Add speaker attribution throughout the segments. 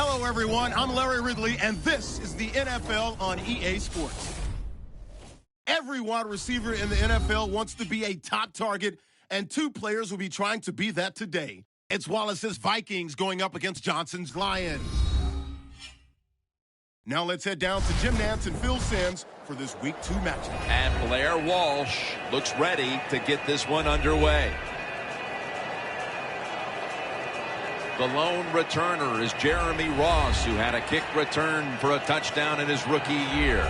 Speaker 1: Hello, everyone. I'm Larry Ridley, and this is the NFL on EA Sports. Every wide receiver in the NFL wants to be a top target, and two players will be trying to be that today. It's Wallace's Vikings going up against Johnson's Lions. Now let's head down to Jim Nantz and Phil Simms for this Week 2 matchup.
Speaker 2: And Blair Walsh looks ready to get this one underway. The lone returner is Jeremy Ross, who had a kick return for a touchdown in his rookie year.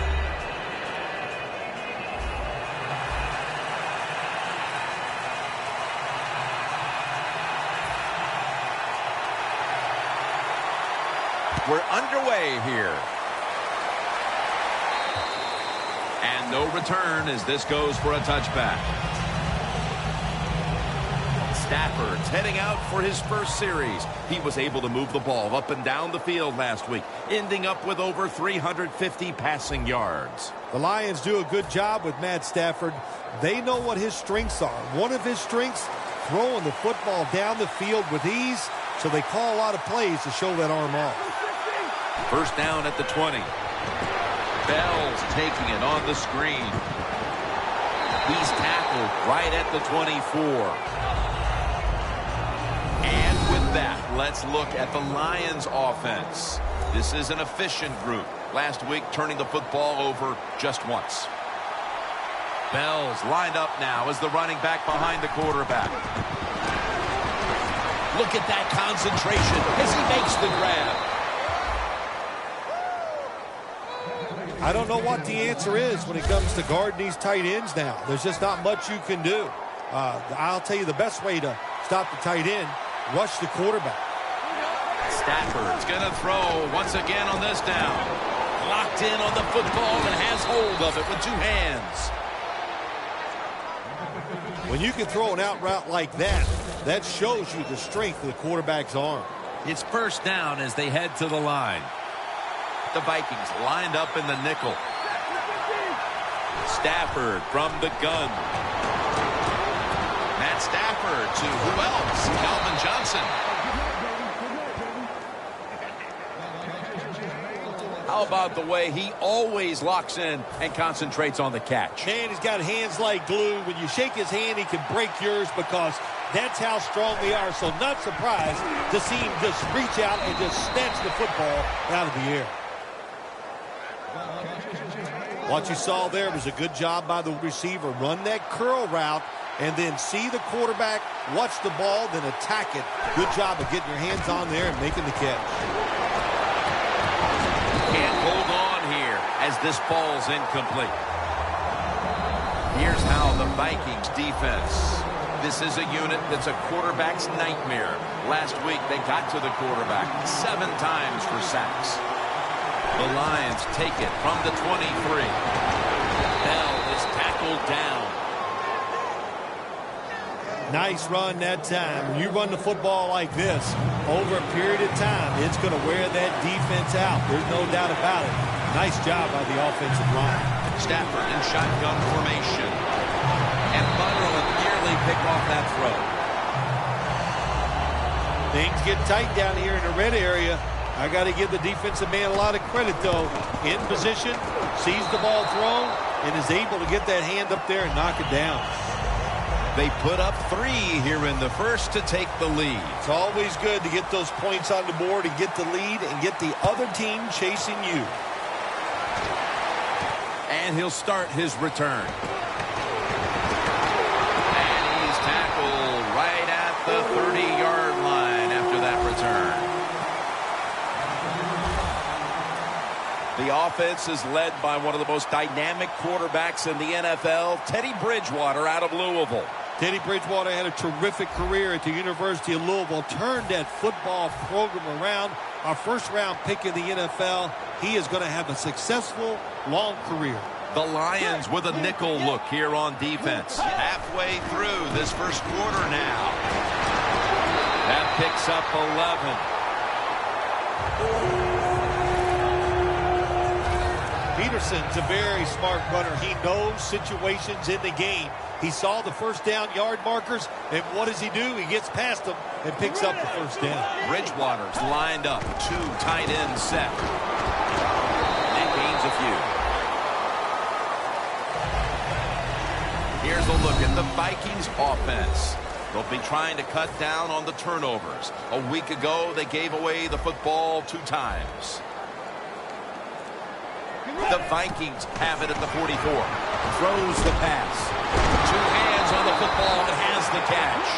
Speaker 2: We're underway here. And no return as this goes for a touchback. Stafford's heading out for his first series. He was able to move the ball up and down the field last week, ending up with over 350 passing yards.
Speaker 3: The Lions do a good job with Matt Stafford. They know what his strengths are. One of his strengths, throwing the football down the field with ease, so they call a lot of plays to show that arm off.
Speaker 2: First down at the 20. Bell's taking it on the screen. He's tackled right at the 24. And with that, let's look at the Lions offense. This is an efficient group. Last week, turning the football over just once. Bell's lined up now as the running back behind the quarterback. Look at that concentration as he makes the grab.
Speaker 3: I don't know what the answer is when it comes to guarding these tight ends now. There's just not much you can do. I'll tell you the best way to stop the tight end, rush the quarterback.
Speaker 2: Stafford's going to throw once again on this down. Locked in on the football and has hold of it with two hands.
Speaker 3: When you can throw an out route like that, that shows you the strength of the quarterback's arm.
Speaker 2: It's first down as they head to the line. The Vikings lined up in the nickel. Stafford from the gun. Matt Stafford to who else? Calvin Johnson. How about the way he always locks in and concentrates on the catch?
Speaker 3: Man, he's got hands like glue. When you shake his hand, he can break yours because that's how strong they are. So not surprised to see him just reach out and just snatch the football out of the air. What you saw there was a good job by the receiver. Run that curl route and then see the quarterback, watch the ball, then attack it. Good job of getting your hands on there and making the catch.
Speaker 2: Can't hold on here as this ball's incomplete. Here's how the Vikings defense. This is a unit that's a quarterback's nightmare. Last week they got to the quarterback 7 times for sacks. The Lions take it from the 23. Bell is tackled down.
Speaker 3: Nice run that time. When you run the football like this, over a period of time, it's going to wear that defense out. There's no doubt about it. Nice job by the offensive line.
Speaker 2: Stafford in shotgun formation. And Butler will nearly pick off that throw.
Speaker 3: Things get tight down here in the red area. I got to give the defensive man a lot of credit, though. In position, sees the ball thrown, and is able to get that hand up there and knock it down.
Speaker 2: They put up 3 here in the first to take the lead.
Speaker 3: It's always good to get those points on the board and get the lead and get the other team chasing you.
Speaker 2: And he'll start his return. And he's tackled right at the 30-yard line after that return. The offense is led by one of the most dynamic quarterbacks in the NFL, Teddy Bridgewater out of Louisville.
Speaker 3: Teddy Bridgewater had a terrific career at the University of Louisville, turned that football program around. Our first-round pick in the NFL. He is going to have a successful, long career.
Speaker 2: The Lions with a nickel look here on defense. Halfway through this first quarter now. That picks up 11.
Speaker 3: Peterson's a very smart runner. He knows situations in the game. He saw the first down yard markers, and what does he do? He gets past them and picks up the first down.
Speaker 2: Bridgewater's lined up. 2 tight ends set. And gains a few. Here's a look at the Vikings offense. They'll be trying to cut down on the turnovers. A week ago, they gave away the football 2 times. The Vikings have it at the 44. Throws the pass. 2 hands on the football and has the catch.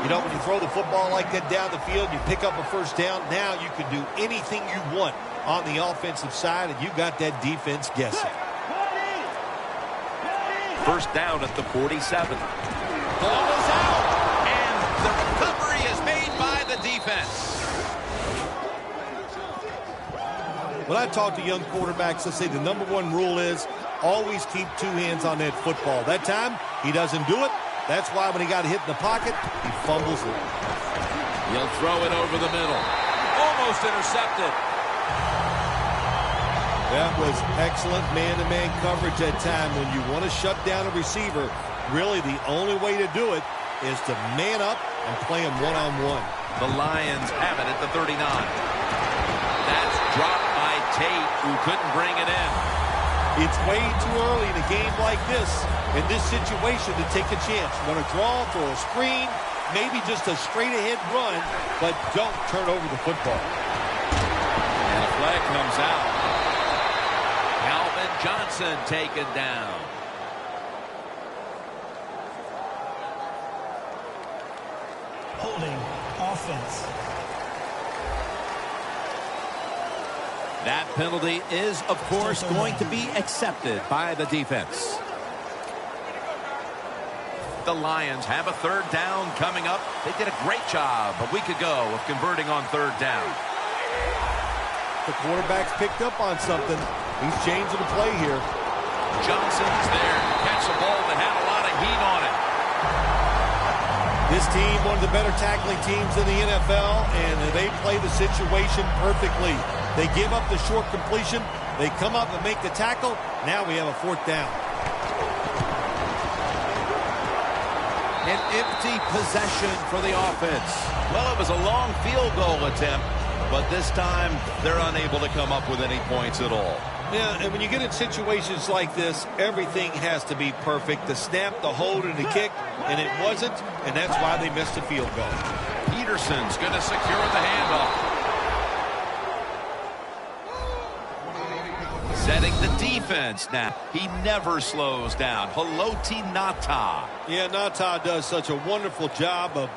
Speaker 3: You know, when you throw the football like that down the field, you pick up a first down. Now you can do anything you want on the offensive side, and you got that defense guessing.
Speaker 2: First down at the 47. Ball is out, and the recovery is made by the defense.
Speaker 3: When I talk to young quarterbacks, I say the #1 rule is always keep 2 hands on that football. That time, he doesn't do it. That's why when he got hit in the pocket, he fumbles it.
Speaker 2: He'll throw it over the middle. Almost intercepted.
Speaker 3: That was excellent man-to-man coverage that time. When you want to shut down a receiver, really the only way to do it is to man up and play him one-on-one.
Speaker 2: The Lions have it at the 39. That's dropped by Tate, who couldn't bring it in.
Speaker 3: It's way too early in a game like this, in this situation, to take a chance. You want to draw, throw a screen, maybe just a straight-ahead run, but don't turn over the football.
Speaker 2: And a flag comes out. Calvin Johnson taken down.
Speaker 4: Holding offense.
Speaker 2: That penalty is, of course, going to be accepted by the defense. The Lions have a 3rd down coming up. They did a great job a week ago of converting on 3rd down.
Speaker 3: The quarterback's picked up on something. He's changing the play here.
Speaker 2: Johnson's there to catch the ball that had a lot of heat on it.
Speaker 3: This team, one of the better tackling teams in the NFL, and they play the situation perfectly. They give up the short completion. They come up and make the tackle. Now we have a 4th down.
Speaker 2: An empty possession for the offense. Well, it was a long field goal attempt, but this time they're unable to come up with any points at all.
Speaker 3: Yeah, and when you get in situations like this, everything has to be perfect. The snap, the hold, and the kick, and it wasn't, and that's why they missed the field goal.
Speaker 2: Peterson's going to secure the handoff. Setting the defense now. He never slows down. Haloti Ngata.
Speaker 3: Yeah, Ngata does such a wonderful job of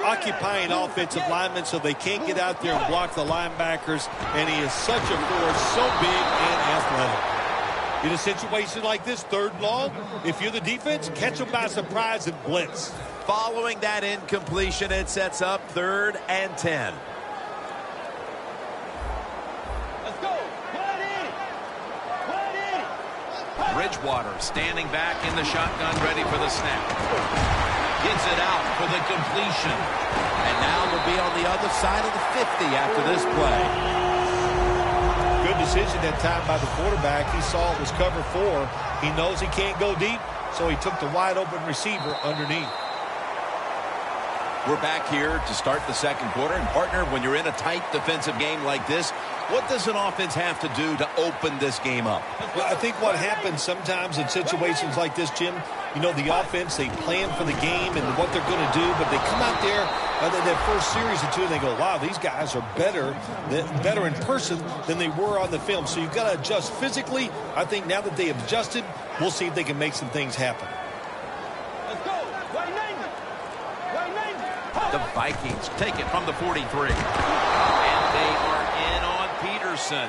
Speaker 3: occupying offensive linemen so they can't get out there and block the linebackers, and he is such a force, so big and athletic. In a situation like this, 3rd and long, if you're the defense, catch them by surprise and blitz.
Speaker 2: Following that incompletion, it sets up 3rd and 10.
Speaker 4: Let's go.
Speaker 2: Bridgewater standing back in the shotgun, ready for the snap. Gets it out for the completion. And now they'll be on the other side of the 50 after this play.
Speaker 3: Good decision that time by the quarterback. He saw it was cover 4. He knows he can't go deep, so he took the wide open receiver underneath.
Speaker 2: We're back here to start the 2nd quarter. And partner, when you're in a tight defensive game like this, what does an offense have to do to open this game up?
Speaker 3: Well, I think what happens sometimes in situations like this, Jim, you know, the offense, they plan for the game and what they're going to do, but they come out there in that first series or 2 and they go, wow, these guys are better in person than they were on the film. So you've got to adjust physically. I think now that they have adjusted, we'll see if they can make some things happen.
Speaker 4: Let's go.
Speaker 2: The Vikings take it from the 43. And they are in on Peterson.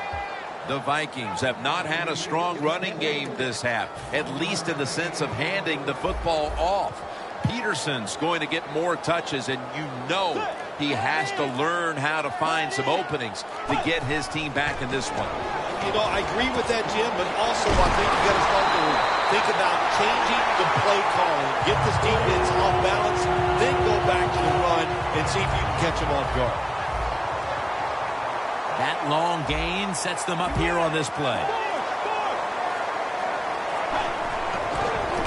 Speaker 2: The Vikings have not had a strong running game this half, at least in the sense of handing the football off. Peterson's going to get more touches, and you know he has to learn how to find some openings to get his team back in this one.
Speaker 3: You know, I agree with that, Jim, but also I think you got to start to think about changing the play calling. Get this defense off balance, then go back to the run and see if you can catch them off guard.
Speaker 2: That That long gain sets them up here on this play.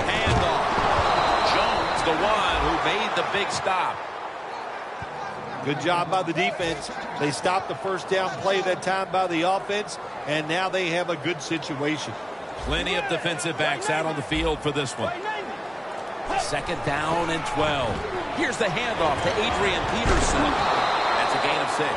Speaker 2: Handoff. Jones, the one who made the big stop.
Speaker 3: Good job by the defense. They stopped the first down play that time by the offense, and now they have a good situation.
Speaker 2: Plenty of defensive backs out on the field for this one. Second down and 12. Here's the handoff to Adrian Peterson. That's a gain of 6.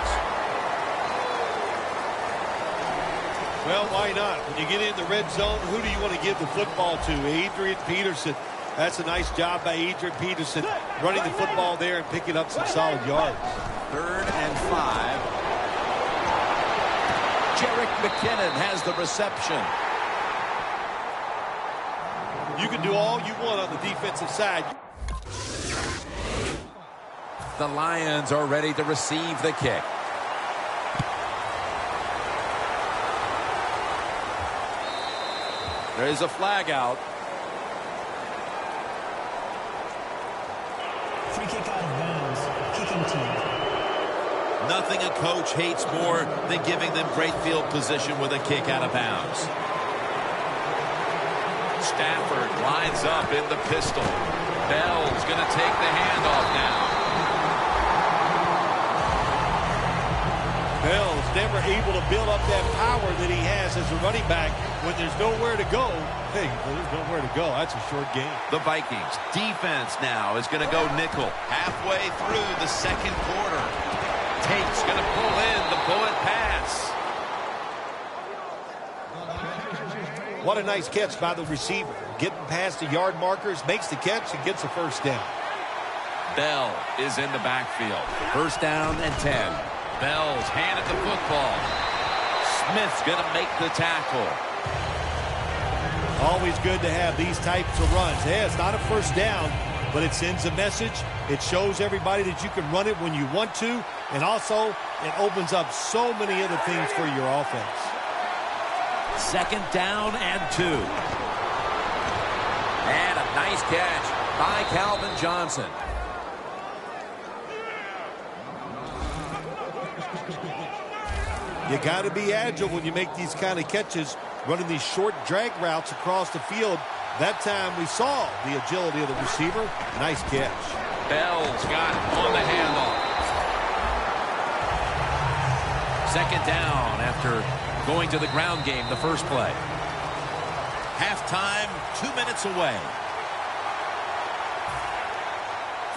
Speaker 3: Well, why not? When you get in the red zone, who do you want to give the football to? Adrian Peterson. That's a nice job by Adrian Peterson, running the football there and picking up some solid yards.
Speaker 2: 3rd and 5. Jerick McKinnon has the reception.
Speaker 3: You can do all you want on the defensive side.
Speaker 2: The Lions are ready to receive the kick. There is a flag out.
Speaker 4: Free kick out of bounds. Kicking team.
Speaker 2: Nothing a coach hates more than giving them great field position with a kick out of bounds. Stafford lines up in the pistol. Bell's going to take the handoff now.
Speaker 3: Bell's never able to build up that power that he has as a running back when there's nowhere to go. Hey, there's nowhere to go. That's a short game.
Speaker 2: The Vikings defense now is going to go nickel halfway through the second quarter. Tate's going to pull in the bullet pass.
Speaker 3: What a nice catch by the receiver. Getting past the yard markers, makes the catch, and gets a first down.
Speaker 2: Bell is in the backfield. First down and 10. Bell's handed the football. Smith's going to make the tackle.
Speaker 3: Always good to have these types of runs. Yeah, it's not a first down, but it sends a message. It shows everybody that you can run it when you want to, and also it opens up so many other things for your offense.
Speaker 2: Second down and 2. And a nice catch by Calvin Johnson.
Speaker 3: You got to be agile when you make these kind of catches, running these short drag routes across the field. That time we saw the agility of the receiver. Nice catch.
Speaker 2: Bell's got it on the handoff. Second down after going to the ground game the first play. Halftime, 2 minutes away.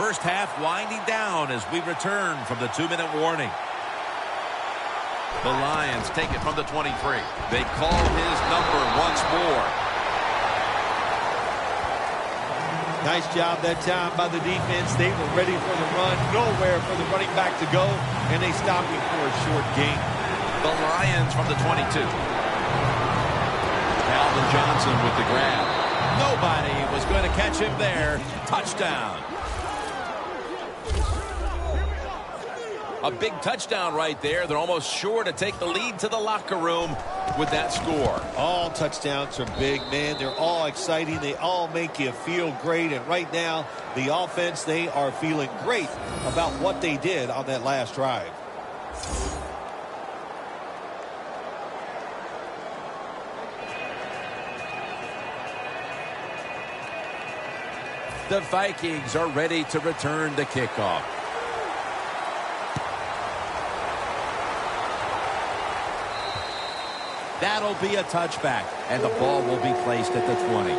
Speaker 2: First half winding down as we return from the 2-minute warning. The Lions take it from the 23. They call his number once more.
Speaker 3: Nice job that time by the defense. They were ready for the run. Nowhere for the running back to go, and they stopped him for a short gain.
Speaker 2: The Lions from the 22. Calvin Johnson with the grab. Nobody was going to catch him there. Touchdown. A big touchdown right there. They're almost sure to take the lead to the locker room with that score.
Speaker 3: All touchdowns are big, man. They're all exciting. They all make you feel great. And right now, the offense, they are feeling great about what they did on that last drive.
Speaker 2: The Vikings are ready to return the kickoff. That'll be a touchback, and the ball will be placed at the 20.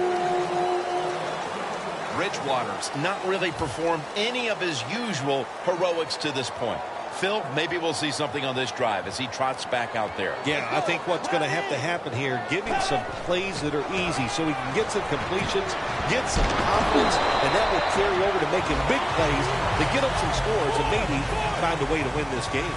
Speaker 2: Bridgewater's not really performed any of his usual heroics to this point. Phil, maybe we'll see something on this drive as he trots back out there.
Speaker 3: Yeah, I think what's going to have to happen here, give him some plays that are easy so he can get some completions, get some confidence, and that will carry over to making big plays to get him some scores and maybe find a way to win this game.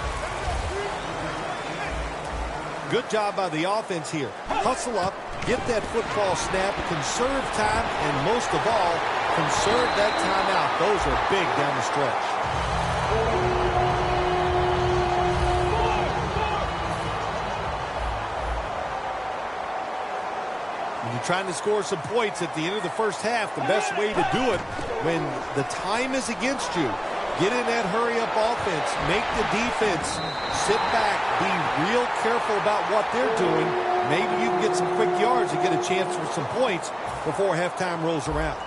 Speaker 3: Good job by the offense here. Hustle up, get that football snap, conserve time, and most of all, conserve that timeout. Those are big down the stretch. When you're trying to score some points at the end of the first half, the best way to do it when the time is against you Get in that hurry-up offense. Make the defense sit back. Be real careful about what they're doing. Maybe you can get some quick yards and get a chance for some points before halftime rolls around.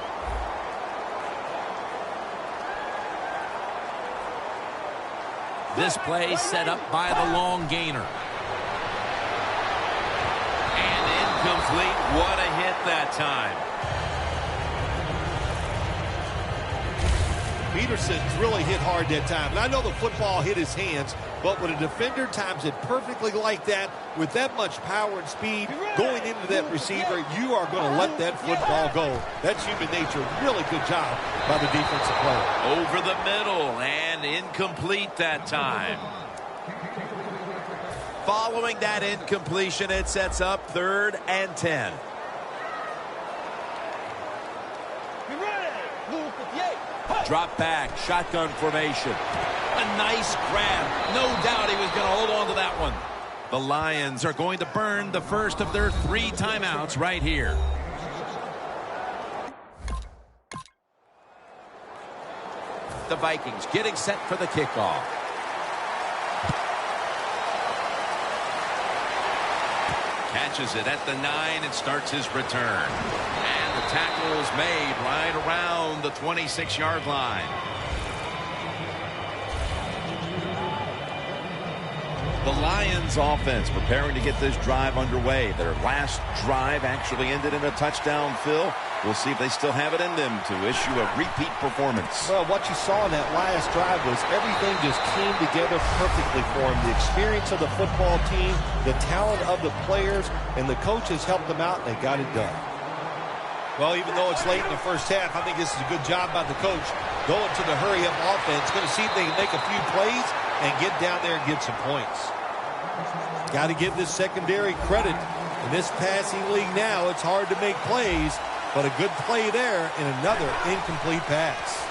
Speaker 2: This play set up by the long gainer. And incomplete. What a hit that time.
Speaker 3: Peterson's really hit hard that time. And I know the football hit his hands, but when a defender times it perfectly like that, with that much power and speed going into that receiver, you are going to let that football go. That's human nature. Really good job by the defensive player.
Speaker 2: Over the middle and incomplete that time. Following that incompletion, it sets up 3rd and 10. Drop back, shotgun formation. A nice grab. No doubt he was going to hold on to that one. The Lions are going to burn the first of their 3 timeouts right here. The Vikings getting set for the kickoff. Catches it at the 9 and starts his return. And the tackle is made right around the 26-yard line. The Lions offense preparing to get this drive underway. Their last drive actually ended in a touchdown, Phil. We'll see if they still have it in them to issue a repeat performance.
Speaker 3: Well, what you saw in that last drive was everything just came together perfectly for them. The experience of the football team, the talent of the players, and the coaches helped them out, and they got it done. Well, even though it's late in the first half, I think this is a good job by the coach going to the hurry-up offense. Going to see if they can make a few plays and get down there and get some points. Got to give this secondary credit. In this passing league now, it's hard to make plays, but a good play there and another incomplete pass.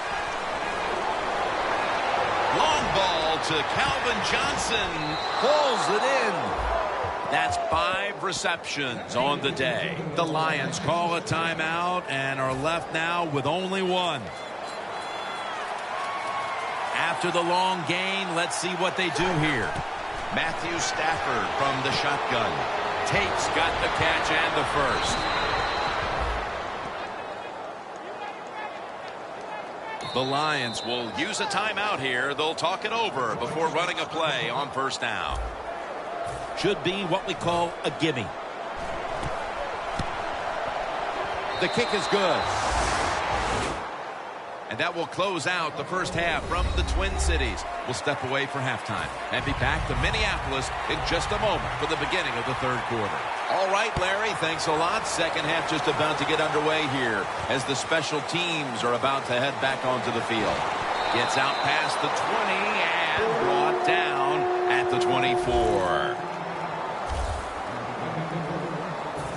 Speaker 2: Long ball to Calvin Johnson. Pulls it in. That's 5 receptions on the day. The Lions call a timeout and are left now with only 1. After the long gain, let's see what they do here. Matthew Stafford from the shotgun. Tate's got the catch and the first. The Lions will use a timeout here. They'll talk it over before running a play on first down. Should be what we call a gimme. The kick is good. And that will close out the first half from the Twin Cities. We'll step away for halftime and be back to Minneapolis in just a moment for the beginning of the 3rd quarter. All right, Larry, thanks a lot. Second half just about to get underway here as the special teams are about to head back onto the field. Gets out past the 20 and brought down at the 24.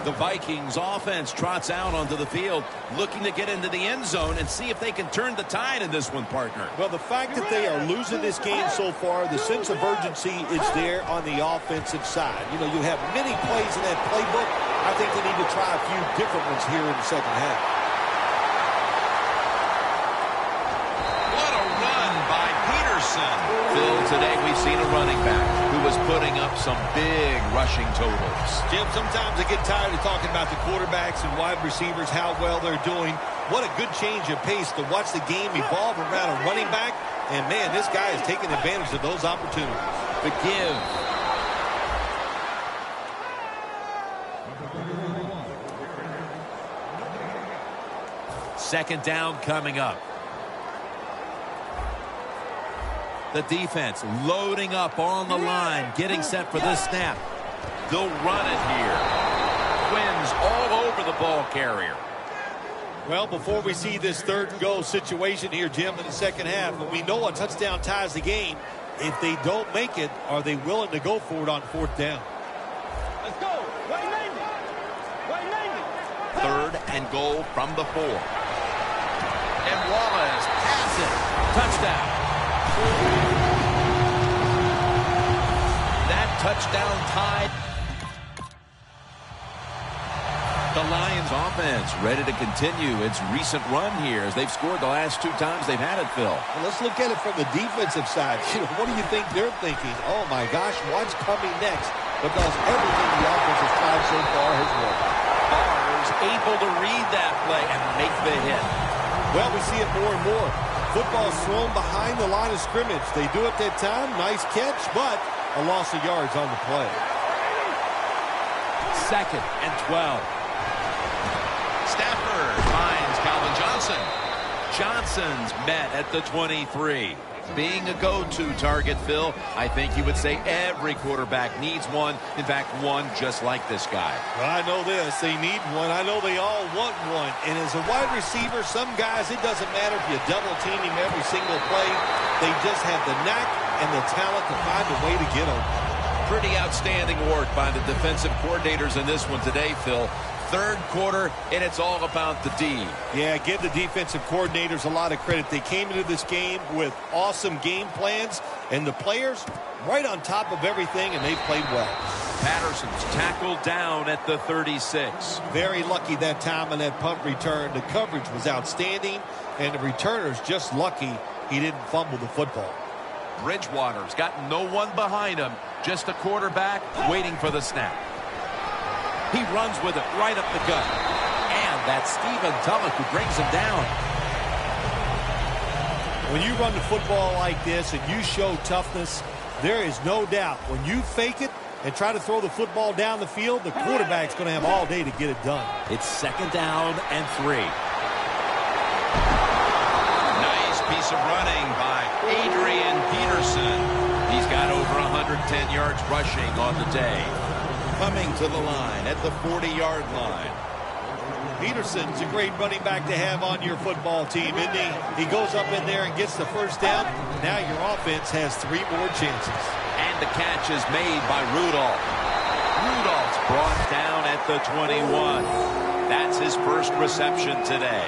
Speaker 2: The Vikings offense trots out onto the field, looking to get into the end zone and see if they can turn the tide in this one, partner.
Speaker 3: Well, the fact that they are losing this game so far, the sense of urgency is there on the offensive side. You know, you have many plays in that playbook. I think they need to try a few different ones here in the second half.
Speaker 2: What a run by Peterson. Phil, today we've seen a running back who was putting up some big rushing totals.
Speaker 3: Jim, sometimes I get tired of talking about the quarterbacks and wide receivers, how well they're doing. What a good change of pace to watch the game evolve around a running back. And, man, this guy is taking advantage of those opportunities.
Speaker 2: The give. Second down coming up. The defense loading up on the line, getting set for this snap. They'll run it here. Wins all over the ball carrier.
Speaker 3: Well, before we see this 3rd and goal situation here, Jim, in the second half, when we know a touchdown ties the game, if they don't make it, are they willing to go for it on 4th down?
Speaker 5: Let's go. 190. 190.
Speaker 2: 3rd and goal from the 4. And Wallace has it. Touchdown. That touchdown tied. The Lions offense ready to continue its recent run here as they've scored the last 2 times they've had it, Phil.
Speaker 3: Well, let's look at it from the defensive side. What do you think they're thinking? Oh, my gosh, what's coming next? Because everything the offense has tried so far has worked.
Speaker 2: Barr's able to read that play and make the hit.
Speaker 3: Well, we see it more and more. Football's thrown behind the line of scrimmage. They do it that time. Nice catch, but a loss of yards on the play.
Speaker 2: 2nd and 12. Stafford finds Calvin Johnson. Johnson's met at the 23. Being a go-to target, Phil, I think you would say every quarterback needs one. In fact, one just like this guy.
Speaker 3: Well, I know this. They need one. I know they all want one. And as a wide receiver, some guys, it doesn't matter if you double team him every single play. They just have the knack and the talent to find a way to get them.
Speaker 2: Pretty outstanding work by the defensive coordinators in this one today, Phil. 3rd quarter, and it's all about the D.
Speaker 3: Yeah, give the defensive coordinators a lot of credit. They came into this game with awesome game plans, and the players right on top of everything, and they've played well.
Speaker 2: Patterson's tackled down at the 36.
Speaker 3: Very lucky that time on that punt return. The coverage was outstanding, and the returner's just lucky he didn't fumble the football.
Speaker 2: Bridgewater's got no one behind him, just a quarterback waiting for the snap. He runs with it right up the gut. And that's Stephen Tulloch who brings him down.
Speaker 3: When you run the football like this and you show toughness, there is no doubt when you fake it and try to throw the football down the field, the quarterback's going to have all day to get it done.
Speaker 2: It's 2nd down and 3. Nice piece of running by Adrian Peterson. He's got over 110 yards rushing on the day. Coming to the line at the 40-yard line.
Speaker 3: Peterson's a great running back to have on your football team, isn't he? He goes up in there and gets the first down. Now your offense has 3 more chances.
Speaker 2: And the catch is made by Rudolph. Rudolph's brought down at the 21. That's his first reception today.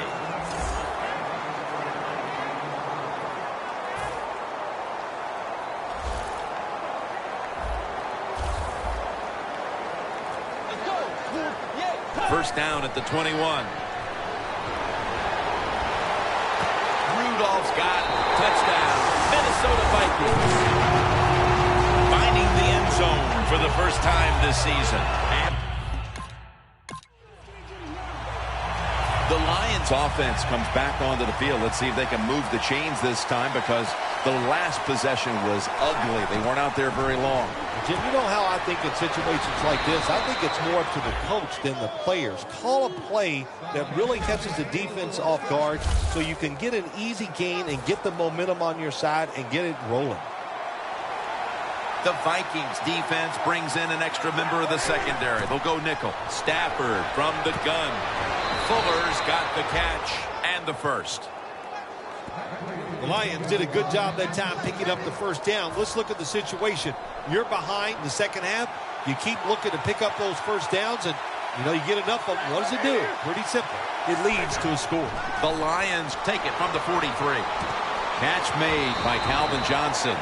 Speaker 2: First down at the 21. Rudolph's got it. Touchdown. Minnesota Vikings. Finding the end zone for the first time this season. And the Lions offense comes back onto the field. Let's see if they can move the chains this time because the last possession was ugly. They weren't out there very long.
Speaker 3: Jim, you know how I think in situations like this, I think it's more up to the coach than the players. Call a play that really catches the defense off guard so you can get an easy gain and get the momentum on your side and get it rolling.
Speaker 2: The Vikings defense brings in an extra member of the secondary. They'll go nickel. Stafford from the gun. Fuller's got the catch and the first.
Speaker 3: The Lions did a good job that time picking up the first down. Let's look at the situation. You're behind in the second half. You keep looking to pick up those first downs, and, you get enough of them. What does it do? Pretty simple. It leads to a score.
Speaker 2: The Lions take it from the 43. Catch made by Calvin Johnson.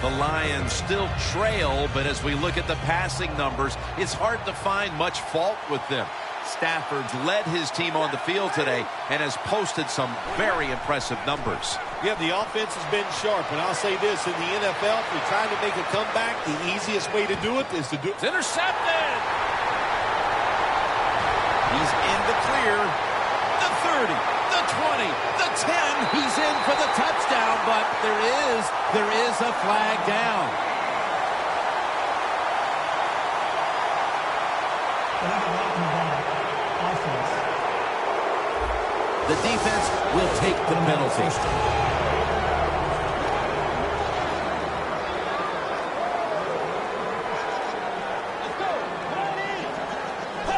Speaker 2: The Lions still trail, but as we look at the passing numbers, it's hard to find much fault with them. Stafford's led his team on the field today and has posted some very impressive numbers.
Speaker 3: Yeah, the offense has been sharp, and I'll say this, in the NFL, if you're trying to make a comeback, the easiest way to do it is to do it.
Speaker 2: It's intercepted! He's in the clear. The 30, the 20, the 10. He's in for the touchdown, but there is a flag down. The defense will take the penalty.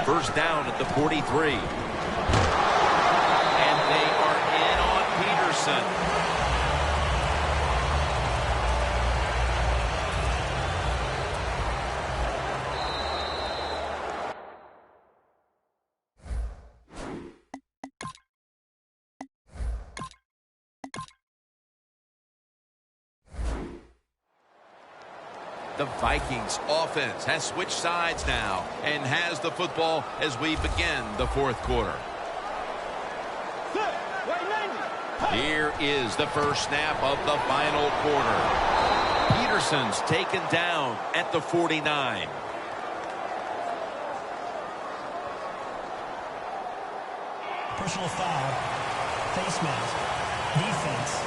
Speaker 2: First down at the 43. And they are in on Peterson. The Vikings offense has switched sides now and has the football as we begin the fourth quarter. Here is the first snap of the final quarter. Peterson's taken down at the 49.
Speaker 4: Personal foul. Face mask. Defense.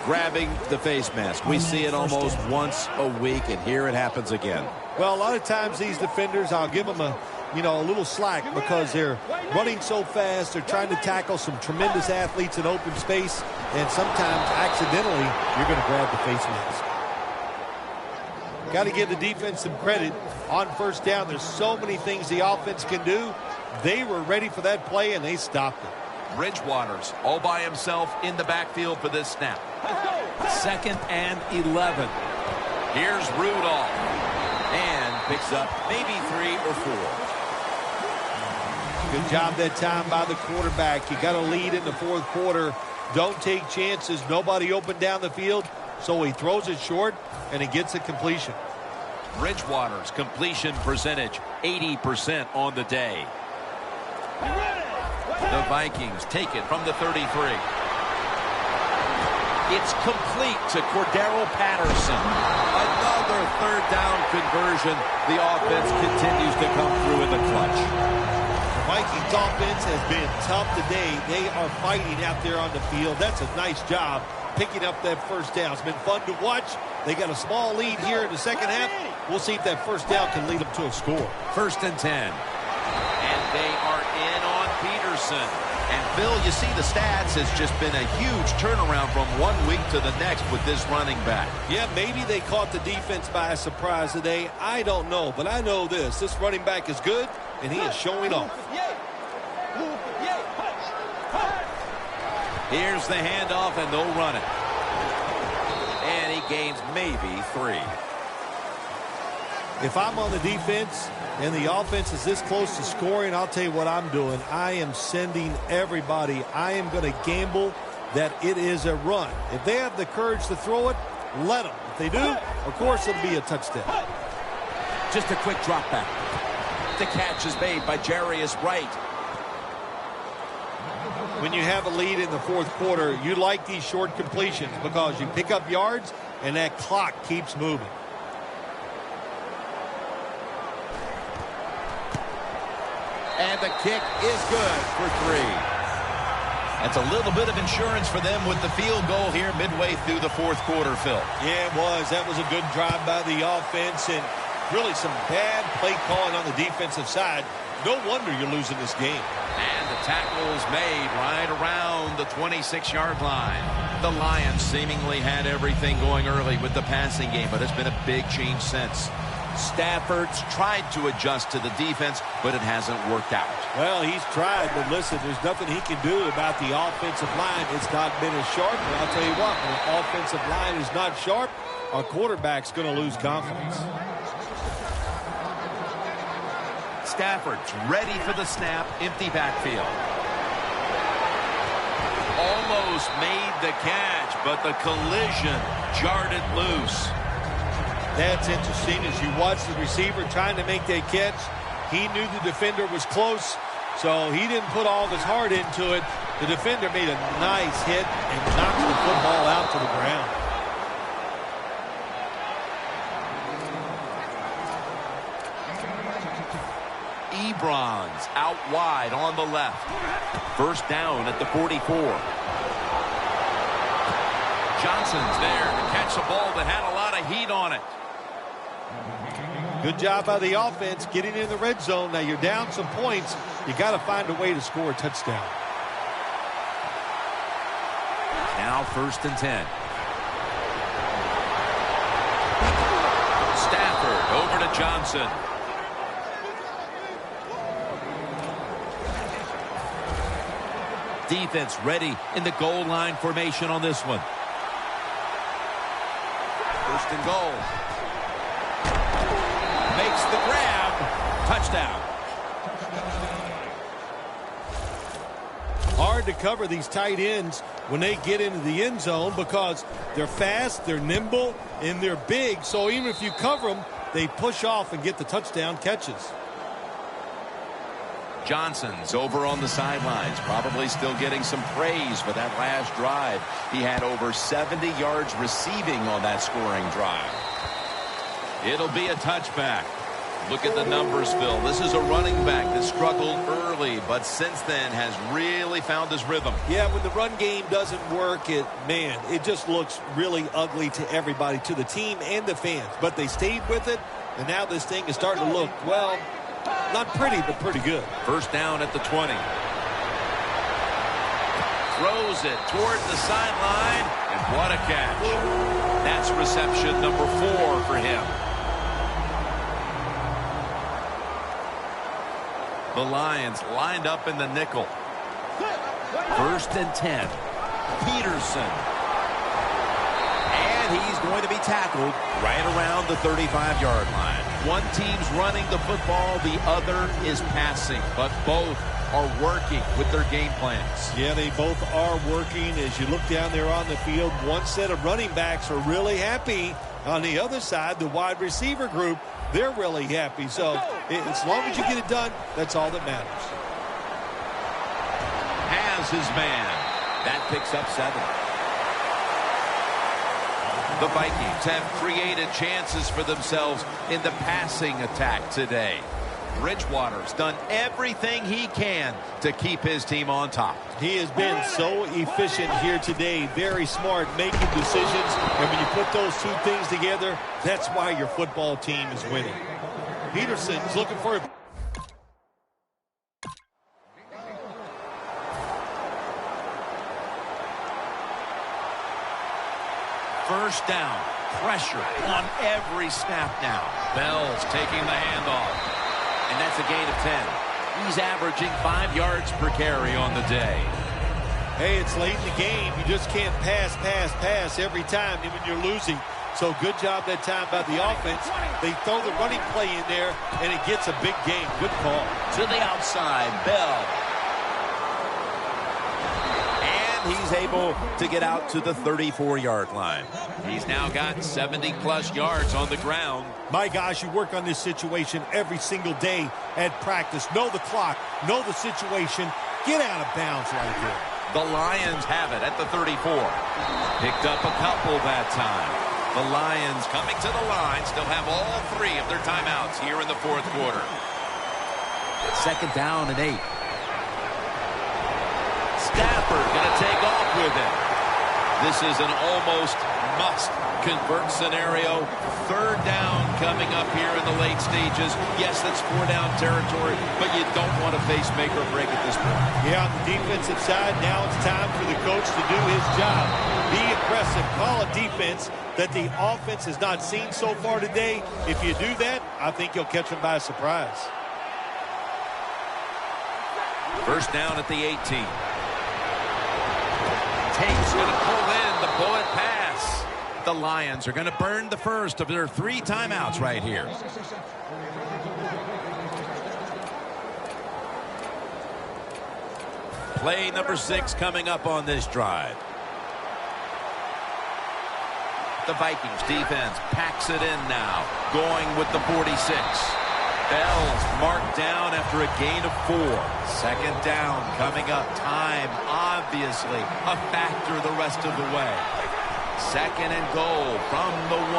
Speaker 6: Grabbing the face mask. We see it almost once a week, and here it happens again.
Speaker 3: Well, a lot of times these defenders, I'll give them a little slack because they're running so fast. They're trying to tackle some tremendous athletes in open space, and sometimes accidentally you're going to grab the face mask. Got to give the defense some credit on first down. There's so many things the offense can do. They were ready for that play, and they stopped it.
Speaker 2: Bridgewater's all by himself in the backfield for this snap. 2nd and 11. Here's Rudolph. And picks up maybe 3 or 4.
Speaker 3: Good job that time by the quarterback. You got a lead in the fourth quarter. Don't take chances. Nobody opened down the field, so he throws it short, and he gets a completion.
Speaker 2: Bridgewater's completion percentage, 80% on the day. The Vikings take it from the 33. It's complete to Cordero Patterson. Another third down conversion. The offense continues to come through in the clutch.
Speaker 3: The Vikings offense has been tough today. They are fighting out there on the field. That's a nice job picking up that first down. It's been fun to watch. They got a small lead here in the second half. We'll see if that first down can lead them to a score.
Speaker 2: 1st and 10. And they are in on Peterson. And, Bill, you see the stats. It's just been a huge turnaround from one week to the next with this running back.
Speaker 3: Yeah, maybe they caught the defense by a surprise today. I don't know, but I know this. This running back is good, and he is showing off.
Speaker 2: Here's the handoff, and they'll run it. And he gains maybe 3.
Speaker 3: If I'm on the defense and the offense is this close to scoring, I'll tell you what I'm doing. I am sending everybody. I am going to gamble that it is a run. If they have the courage to throw it, let them. If they do, of course it'll be a touchdown.
Speaker 2: Just a quick drop back. The catch is made by Jarius Wright.
Speaker 3: When you have a lead in the fourth quarter, you like these short completions because you pick up yards and that clock keeps moving.
Speaker 2: And the kick is good for 3. That's a little bit of insurance for them with the field goal here midway through the fourth quarter, Phil.
Speaker 3: Yeah, it was. That was a good drive by the offense and really some bad play calling on the defensive side. No wonder you're losing this game.
Speaker 2: And the tackle's made right around the 26-yard line. The Lions seemingly had everything going early with the passing game, but it's been a big change since. Stafford's tried to adjust to the defense, but it hasn't worked out.
Speaker 3: Well, he's tried, but listen, there's nothing he can do about the offensive line. It's not been as sharp, and I'll tell you what, when the offensive line is not sharp, our quarterback's going to lose confidence.
Speaker 2: Stafford's ready for the snap, empty backfield. Almost made the catch, but the collision jarred it loose.
Speaker 3: That's interesting. As you watch the receiver trying to make that catch, he knew the defender was close, so he didn't put all of his heart into it. The defender made a nice hit and knocked the football out to the ground.
Speaker 2: Ebron's out wide on the left. First down at the 44. Johnson's there to catch a ball that had a lot of heat on it.
Speaker 3: Good job by the offense getting in the red zone. Now you're down some points. You got to find a way to score a touchdown.
Speaker 2: Now 1st and 10. Stafford over to Johnson. Defense ready in the goal line formation on this one. 1st and goal. Makes the grab. Touchdown.
Speaker 3: Hard to cover these tight ends when they get into the end zone because they're fast, they're nimble, and they're big. So even if you cover them, they push off and get the touchdown catches.
Speaker 2: Johnson's over on the sidelines, probably still getting some praise for that last drive. He had over 70 yards receiving on that scoring drive. It'll be a touchback. Look at the numbers, Phil. This is a running back that struggled early, but since then has really found his rhythm.
Speaker 3: Yeah, when the run game doesn't work, it just looks really ugly to everybody, to the team and the fans. But they stayed with it, and now this thing is starting to look, well, not pretty, but pretty good.
Speaker 2: First down at the 20. Throws it toward the sideline, and what a catch. That's reception number 4 for him. The Lions lined up in the nickel. First and 10. Peterson. And he's going to be tackled right around the 35-yard line. One team's running the football, the other is passing, but both are working with their game plans.
Speaker 3: Yeah, they both are working. As you look down there on the field, one set of running backs are really happy. On the other side, the wide receiver group, they're really happy. So as long as you get it done, that's all that matters.
Speaker 2: Has his man. That picks up 7. The Vikings have created chances for themselves in the passing attack today. Bridgewater's done everything he can to keep his team on top.
Speaker 3: He has been so efficient here today. Very smart, making decisions. And when you put those two things together, that's why your football team is winning. Peterson's looking for a
Speaker 2: first down. Pressure on every snap now. Bell's taking the handoff. And that's a gain of 10. He's averaging 5 yards per carry on the day.
Speaker 3: Hey, it's late in the game. You just can't pass every time, even you're losing. So good job that time by the offense. They throw the running play in there, and it gets a big gain. Good call.
Speaker 2: To the outside, Bell. And he's able to get out to the 34-yard line. He's now got 70-plus yards on the ground.
Speaker 3: My gosh, you work on this situation every single day at practice. Know the clock. Know the situation. Get out of bounds right here.
Speaker 2: The Lions have it at the 34. Picked up a couple that time. The Lions coming to the line. Still have all 3 of their timeouts here in the 4th quarter. Second down and 8. Stafford going to take off with it. This is an almost must-convert scenario. 3rd down coming up here in the late stages. Yes, that's 4-down territory, but you don't want to face make or break at this point.
Speaker 3: Yeah, on the defensive side, now it's time for the coach to do his job. Be aggressive. Call a defense that the offense has not seen so far today. If you do that, I think you'll catch them by surprise.
Speaker 2: First down at the 18. Tate's going to pull in the bullet pass. The Lions are going to burn the first of their 3 timeouts right here. Play number 6 coming up on this drive. The Vikings defense packs it in now, going with the 46. Bell's marked down after a gain of 4. Second down coming up. Time, obviously, a factor the rest of the way. Second and goal from the 1.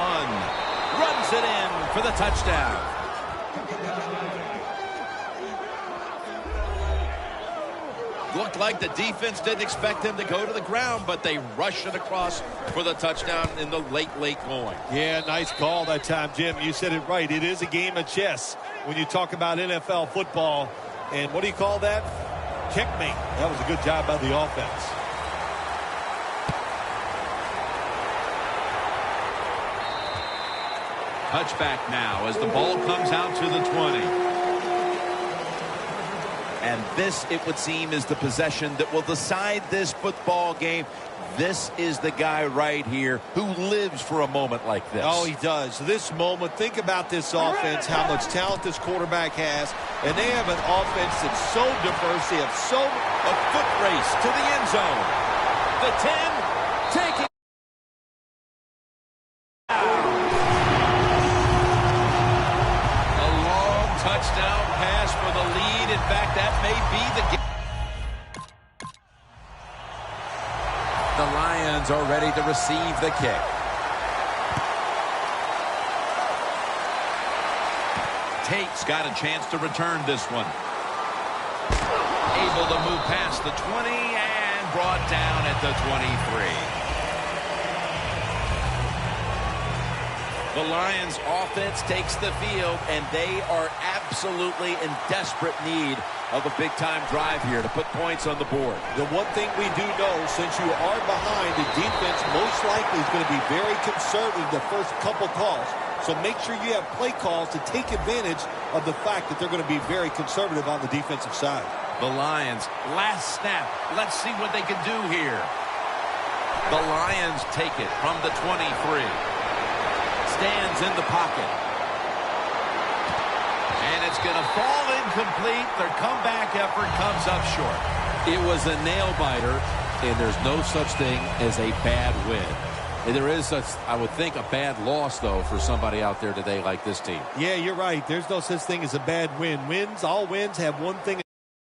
Speaker 2: Runs it in for the touchdown. Looked like the defense didn't expect him to go to the ground, but they rushed it across for the touchdown in the late going.
Speaker 3: Yeah, nice call that time, Jim. You said it right. It is a game of chess when you talk about NFL football. And what do you call that? Checkmate. That was a good job by the offense.
Speaker 2: Touchback now as the ball comes out to the 20. And this, it would seem, is the possession that will decide this football game. This is the guy right here who lives for a moment like this.
Speaker 3: Oh, he does. This moment, think about this offense, how much talent this quarterback has. And they have an offense that's so diverse. They have so
Speaker 2: a foot race to the end zone. the 10, taking a long touchdown pass for the lead. In fact, that may be the game. The Lions are ready to receive the kick. Tate's got a chance to return this one. Able to move past the 20 and brought down at the 23. The Lions offense takes the field, and they are absolutely in desperate need of a big-time drive here to put points on the board.
Speaker 3: The one thing we do know, since you are behind, the defense most likely is going to be very conservative the first couple calls. So make sure you have play calls to take advantage of the fact that they're going to be very conservative on the defensive side.
Speaker 2: The Lions, last snap. Let's see what they can do here. The Lions take it from the 23. Stands in the pocket. And it's going to fall incomplete. Their comeback effort comes up short.
Speaker 6: It was a nail-biter, and there's no such thing as a bad win. And there is, I would think, a bad loss, though, for somebody out there today like this team.
Speaker 3: Yeah, you're right. There's no such thing as a bad win. All wins have one thing.